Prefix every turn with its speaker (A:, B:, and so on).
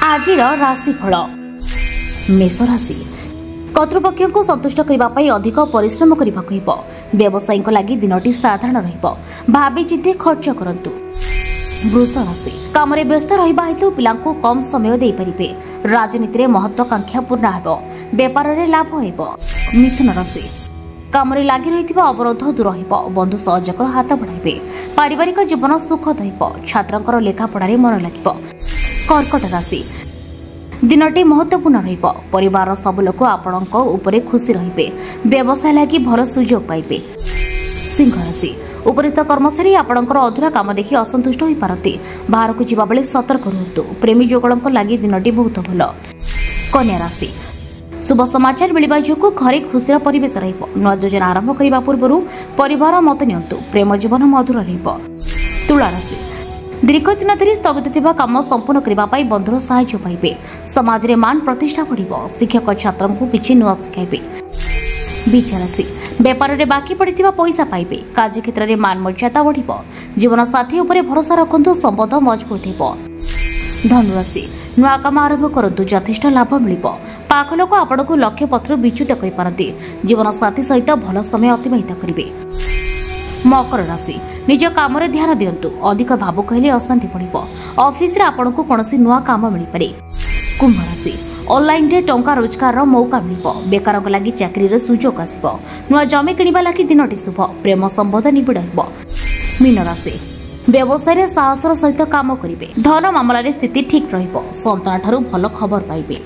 A: आज राशिफल मेष राशि कर्तृपक्ष को संतुष्ट करने अधिक परिश्रम करने व्यवसायी लगी दिनटी साधारण भावी चिंते खर्च करंतु। वृष राशि काम व्यस्त रहिबा हेतु पिलांको कम समय दे परिबे। राजनीति में महत्वाकांक्षा पूर्ण हेबो। व्यापार में लाभ हेबो। मिथुन राशि काम लगी रही अवरोध दूर हेबो। बंधु सहयोगर हाथ बढ़ाइबे। पारिवारिक जीवन सुखद हेबो। छात्रंकर लेखापढ़ारे मन लागिबो। कर्कट राशि दिनटी महत्वपूर्ण रहिबो। परिवार सब लोक आपणक उपरे खुशी रहिबे। व्यवसाय लगी भल सुजोग पाइबे। सिंह राशि उपरिस्थ कर्मचारी आपणकर अधूरा काम देखि असंतुष्ट होई पारती। बाहर को जीवा बेले सतर्क रहतु। प्रेमी जोगलक लागि दिनटी बहुत भल। कन्या राशि शुभ समाचार मिलवा जोगु घरे खुशीर परिवेश रहिबो। नवा योजना आरंभ करबा पूर्व परिवार मत नियंतु। प्रेम जीवन मधुर रहिबो। तुला राशि दीर्घ दिन धरी स्थगित थिबा काम संपूर्ण करने बंधुर साहाय्य पाइबे। समाज रे मान प्रतिष्ठा बढ़िबो। शिक्षक छात्रन को किछि नुआ सिखाइबे। बीच राशि व्यापार में बाकी पड़िथिबा पैसा पाइबे। कार्य क्षेत्र में मान मर्यादा बढ़िबो। जीवन साथी उपरे भरोसा रखंतु। संबंध मजबूत हेबो। धनु राशि नुआ काम आरंभ करंतु। यथेष्ट लाभ मिलिबो। पाख लोक आपणको लक्ष्य पत्र विच्युत करि पारंती। जीवन साथी सहित भल समय अतिबाहित करिवे। मकर राशि निज काम रे ध्यान दियंतु। अधिक भावुक हेले अशांति पड़िबो। ऑफिस रे आपणको कोनोसी नुआ काम मिलि पारे। कुंभ राशि ऑनलाइन रे टंका रोजगार रो मौका मिलिबो। बेकारक लागि चाकरी रे सुजोग आसीबो। नुआ जमी किनिबा लागि दिनटी शुभ। प्रेम संबंध निबिड़ हेबो। मीन राशि व्यवसाय रे साहसर सहित काम करिवे। धन मामला रे स्थिति ठीक रहिबो। संतान ठारू भल खबर पाइबे।